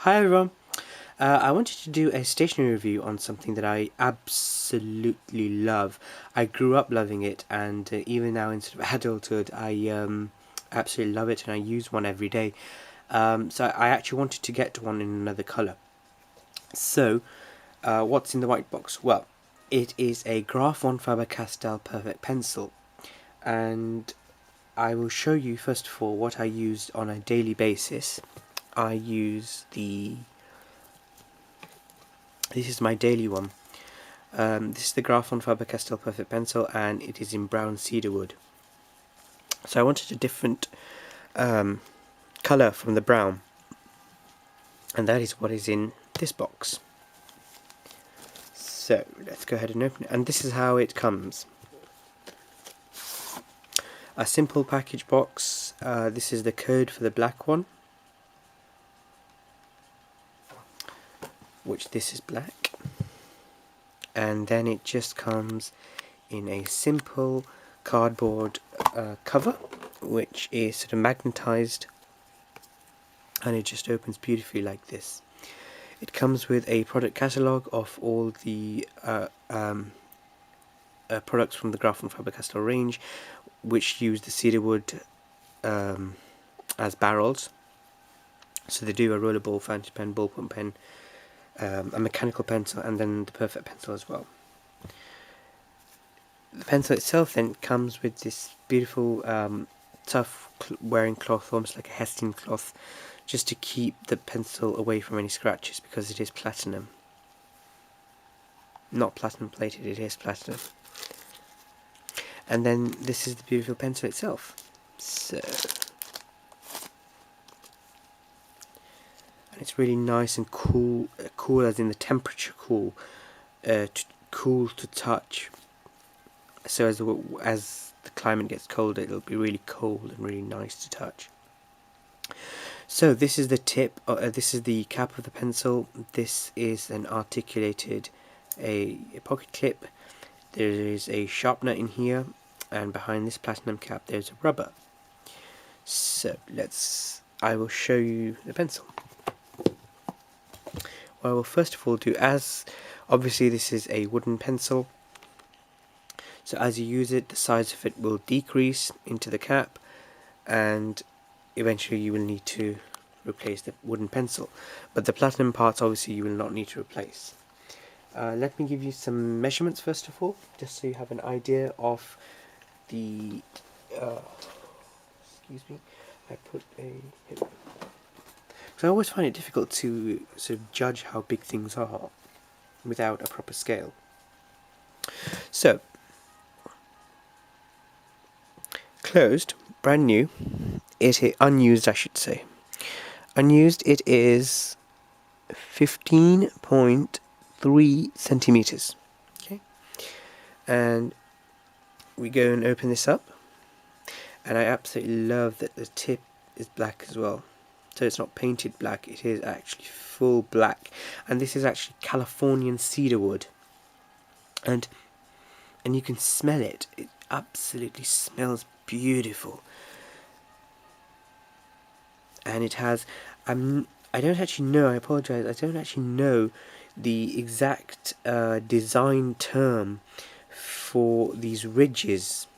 Hi everyone, I wanted to do a stationery review on something that I absolutely love. I grew up loving it, and even now in sort of adulthood I absolutely love it, and I use one every day. So I actually wanted to get one in another colour. So what's in the white box? Well, it is a Graf von Faber Castell Perfect Pencil, and I will show you first of all what I used on a daily basis. I use this is my daily one. This is the Graf von Faber Castell Perfect Pencil, and it is in brown cedar wood. So I wanted a different colour from the brown, and that is what is in this box. So let's go ahead and open it, and this is how it comes. A simple package box. This is the code for the black one, which this is black, and then it just comes in a simple cardboard cover, which is sort of magnetized, and it just opens beautifully like this. It comes with a product catalogue of all the products from the Graf von Faber Castell range, which use the cedar wood as barrels. So they do a roller ball, fountain pen, ballpoint pen, a mechanical pencil, and then the perfect pencil as well. The pencil itself then comes with this beautiful tough wearing cloth, almost like a Hessian cloth, just to keep the pencil away from any scratches, because it is platinum. Not platinum plated, it is platinum. And then this is the beautiful pencil itself. So, and it's really nice and cool, cool as in the temperature cool, cool to touch. So as the climate gets colder, it'll be really cold and really nice to touch. So this is the tip. This is the cap of the pencil. This is an articulated a pocket clip. There is a sharpener in here, and behind this platinum cap there's a rubber. So I will show you the pencil. What I will first of all do, as obviously this is a wooden pencil, so as you use it, the size of it will decrease into the cap, and eventually you will need to replace the wooden pencil. But the platinum parts obviously you will not need to replace. Let me give you some measurements first of all, just so you have an idea of the excuse me, I put a because I always find it difficult to sort of judge how big things are without a proper scale. So closed, brand new, unused I should say. Unused, it is 15.3 centimeters. Okay, and we go and open this up, and I absolutely love that the tip is black as well. So it's not painted black, it is actually full black, and this is actually Californian cedar wood, and you can smell it. It absolutely smells beautiful. And it has, I don't actually know, I apologise, I don't actually know the exact design term for these ridges.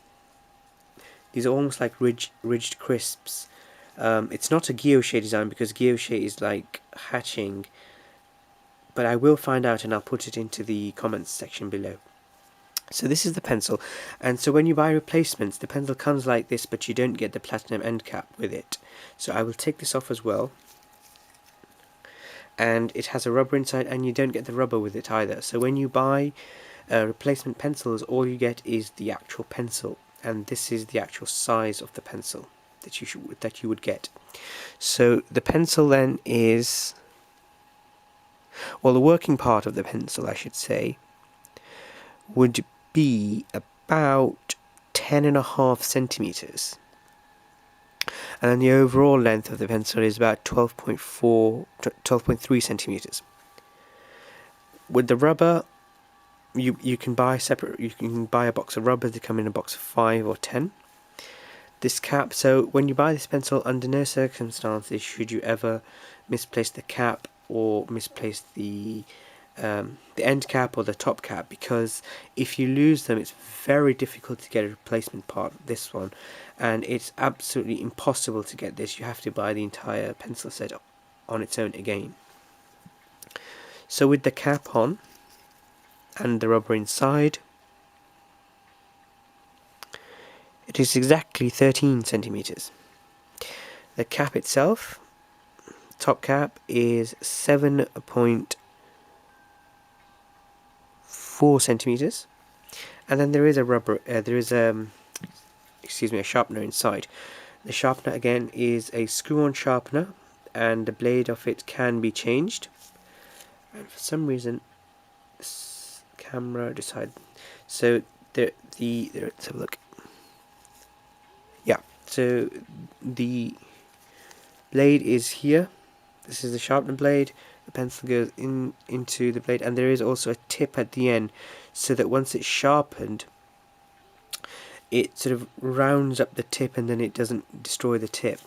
These are almost like ridged crisps. It's not a guilloche design, because guilloche is like hatching, but I will find out and I'll put it into the comments section below. So this is the pencil, and so when you buy replacements, the pencil comes like this, but you don't get the platinum end cap with it. So I will take this off as well, and it has a rubber inside, and you don't get the rubber with it either. So when you buy replacement pencils, all you get is the actual pencil, and this is the actual size of the pencil that you would get. So the pencil then is, well, the working part of the pencil, I should say, would be about 10.5 centimeters, and then the overall length of the pencil is about 12.3 centimeters. With the rubber, you can buy separate. You can buy a box of rubber. They come in a box of 5 or 10. This cap. So when you buy this pencil, under no circumstances should you ever misplace the cap or misplace the end cap or the top cap, because if you lose them it's very difficult to get a replacement part. This one, and it's absolutely impossible to get this. You have to buy the entire pencil set on its own again. So with the cap on and the rubber inside, it is exactly 13 centimeters. The cap itself, top cap, is 7.4 centimeters, and then there is a a sharpener inside. The sharpener again is a screw-on sharpener, and the blade of it can be changed. And for some reason, this camera decided. So let's have a look. Yeah. So the blade is here. This is the sharpener blade. The pencil goes into the blade, and there is also a tip at the end, so that once it's sharpened, it sort of rounds up the tip and then it doesn't destroy the tip.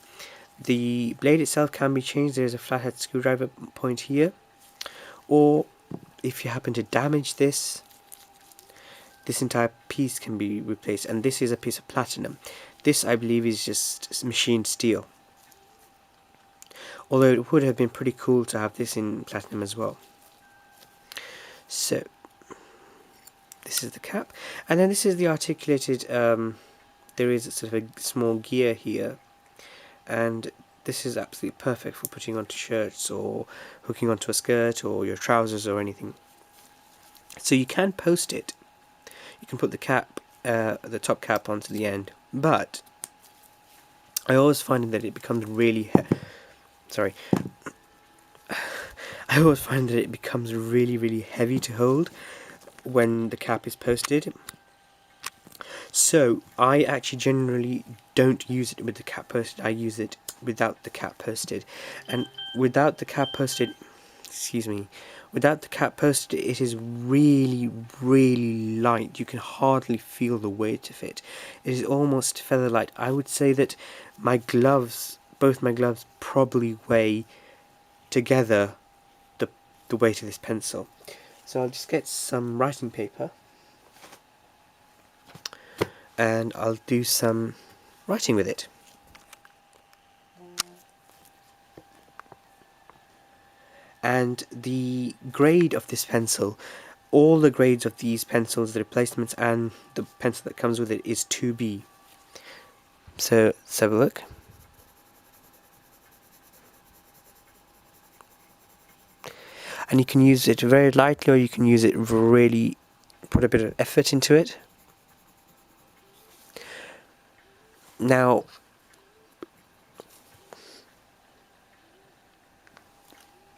The blade itself can be changed. There is a flathead screwdriver point here, or if you happen to damage this entire piece can be replaced. And this is a piece of platinum. This, I believe, is just machined steel, although it would have been pretty cool to have this in platinum as well. So this is the cap, and then this is the articulated, there is sort of a small gear here, and this is absolutely perfect for putting onto shirts or hooking onto a skirt or your trousers or anything. So you can post it. You can put the cap, the top cap onto the end, but I always find that it becomes really I always find that it becomes really heavy to hold when the cap is posted. So I actually generally don't use it with the cap posted. I use it without the cap posted, and without the cap posted, without the cap posted, it is really light. You can hardly feel the weight of it. It is almost feather light. I would say that my gloves, both my gloves, probably weigh together the weight of this pencil. So I'll just get some writing paper and I'll do some writing with it. And the grade of this pencil, all the grades of these pencils, the replacements and the pencil that comes with it, is 2B. So let's have a look. And you can use it very lightly, or you can use it really, put a bit of effort into it. Now,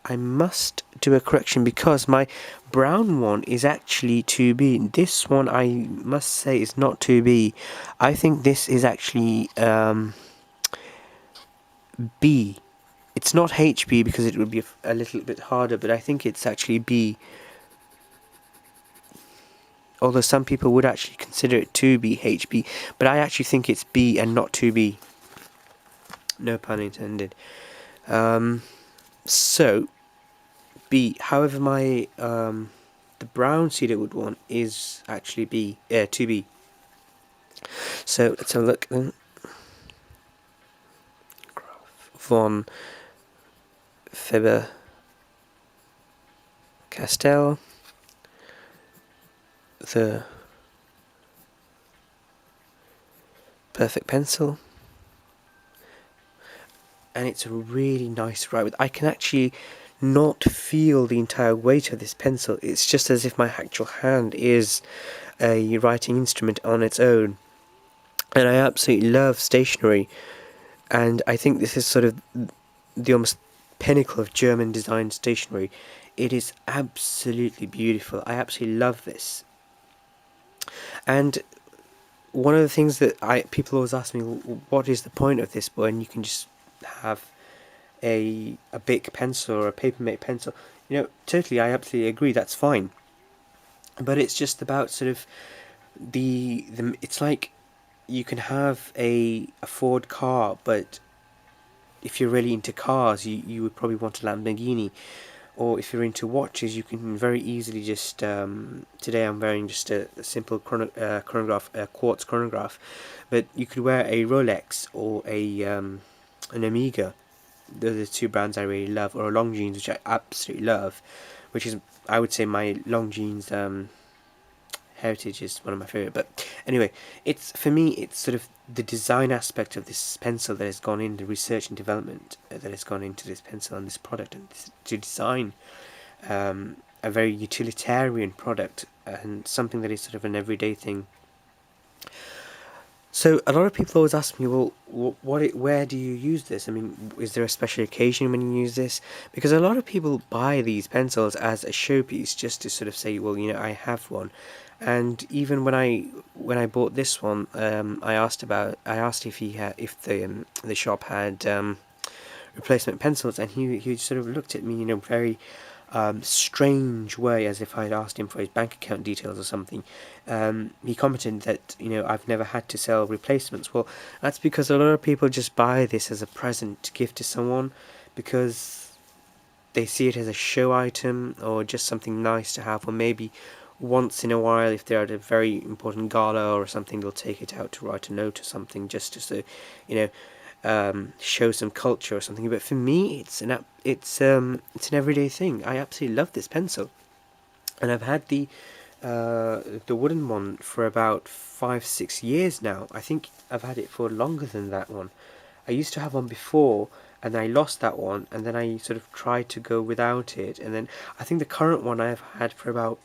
I must do a correction, because my brown one is actually 2B. This one, I must say, is not 2B. I think this is actually B. It's not HB, because it would be a little bit harder, but I think it's actually B. Although some people would actually consider it 2B, HB, but I actually think it's B and not 2B. No pun intended. So B. However, my the brown cedarwood one is actually 2B. So let's have a look then. Graf von Faber Castell. The perfect pencil, and it's a really nice to write with. I can actually not feel the entire weight of this pencil. It's just as if my actual hand is a writing instrument on its own. And I absolutely love stationery, and I think this is sort of the almost pinnacle of German design stationery. It is absolutely beautiful. I absolutely love this. And one of the things that people always ask me, what is the point of this when you can just have a Bic pencil or a Papermate pencil? You know, totally, I absolutely agree, that's fine. But it's just about sort of it's like you can have a Ford car, but if you're really into cars, you would probably want a Lamborghini. or if you're into watches, you can very easily just today I'm wearing just a simple chronograph, a quartz chronograph, but you could wear a Rolex or a an Omega. Those are the two brands I really love, or a Longines, which I absolutely love, which is, I would say, my Longines heritage is one of my favorite. But anyway, it's, for me, it's sort of the design aspect of this pencil that has gone in, the research and development that has gone into this pencil and this product, and to design a very utilitarian product and something that is sort of an everyday thing. So a lot of people always ask me, well, where do you use this? I mean, is there a special occasion when you use this? Because a lot of people buy these pencils as a showpiece, just to sort of say, well, you know, I have one. And even when I bought this one, I asked if the shop had replacement pencils, and he sort of looked at me, you know, very strange way, as if I'd asked him for his bank account details or something. He commented that, you know, I've never had to sell replacements. Well, that's because a lot of people just buy this as a present to give to someone, because they see it as a show item or just something nice to have, or maybe once in a while, if they're at a very important gala or something, they'll take it out to write a note or something, just to, you know, show some culture or something. But for me, it's an everyday thing. I absolutely love this pencil, and I've had the wooden one for about 5-6 years now. I think I've had it for longer than that one. I used to have one before, and I lost that one, and then I sort of tried to go without it, and then I think the current one I've had for about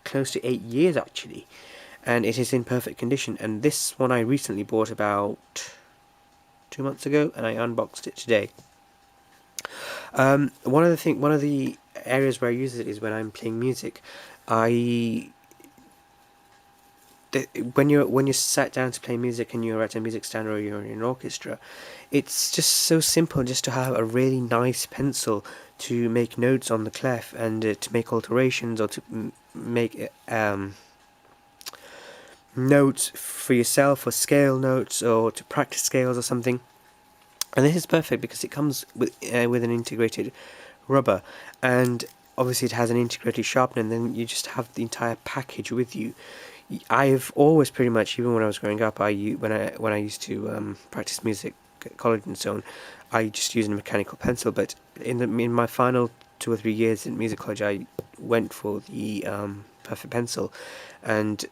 close to 8 years actually, and it is in perfect condition. And this one I recently bought about 2 months ago, and I unboxed it today. One of the areas where I use it is when I'm playing music. When you're sat down to play music and you're at a music stand or you're in an orchestra, it's just so simple just to have a really nice pencil to make notes on the clef, and to make alterations, or to make notes for yourself, or scale notes, or to practice scales or something. And this is perfect because it comes with an integrated rubber, and obviously it has an integrated sharpener, and then you just have the entire package with you. I've always pretty much, even when I was growing up, when I used to practice music at college and so on, I just used a mechanical pencil. But in my final 2 or 3 years in music college, I went for the perfect pencil, and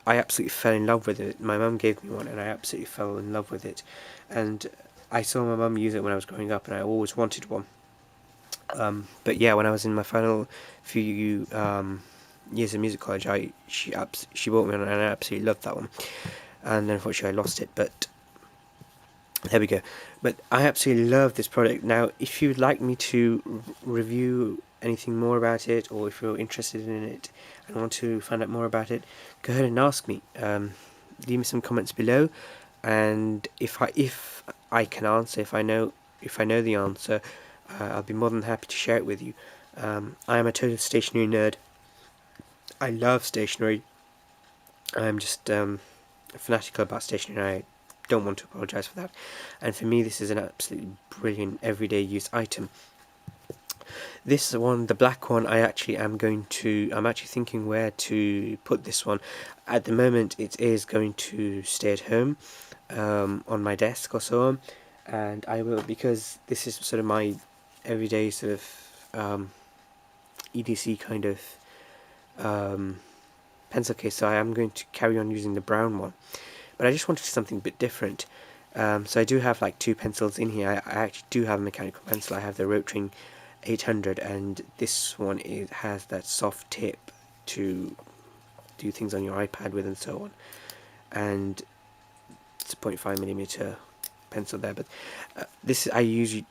I absolutely fell in love with it. My mum gave me one, and I absolutely fell in love with it. And I saw my mum use it when I was growing up, and I always wanted one. But yeah, when I was in my final few years of music college, she bought me one, and I absolutely loved that one. And then unfortunately I lost it, but there we go. But I absolutely love this product. Now, if you'd like me to review anything more about it, or if you're interested in it and want to find out more about it, go ahead and ask me. Leave me some comments below, and if I can answer, if I know the answer, I'll be more than happy to share it with you. I am a total stationery nerd. I love stationery. I'm just fanatical about stationery. I don't want to apologise for that. And for me, this is an absolutely brilliant everyday use item. This one, the black one, I'm actually thinking where to put this one. At the moment, it is going to stay at home, on my desk or so on, and I will, because this is sort of my everyday sort of EDC kind of pencil case, so I am going to carry on using the brown one. But I just wanted something a bit different. So I do have like 2 pencils in here. I actually do have a mechanical pencil. I have the Rotring 800, and this one has that soft tip to do things on your iPad with and so on. And it's a 0.5mm pencil there, but this I usually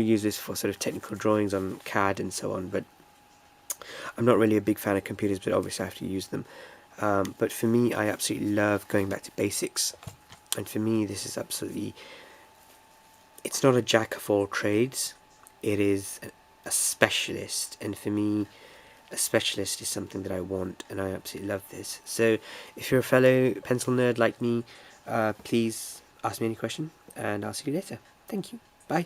use this for sort of technical drawings on CAD and so on. But I'm not really a big fan of computers, but obviously I have to use them. But for me, I absolutely love going back to basics, and for me this is absolutely, it's not a jack of all trades, it is a specialist, and for me a specialist is something that I want, and I absolutely love this. So if you're a fellow pencil nerd like me, please ask me any question, and I'll see you later. Thank you. Bye.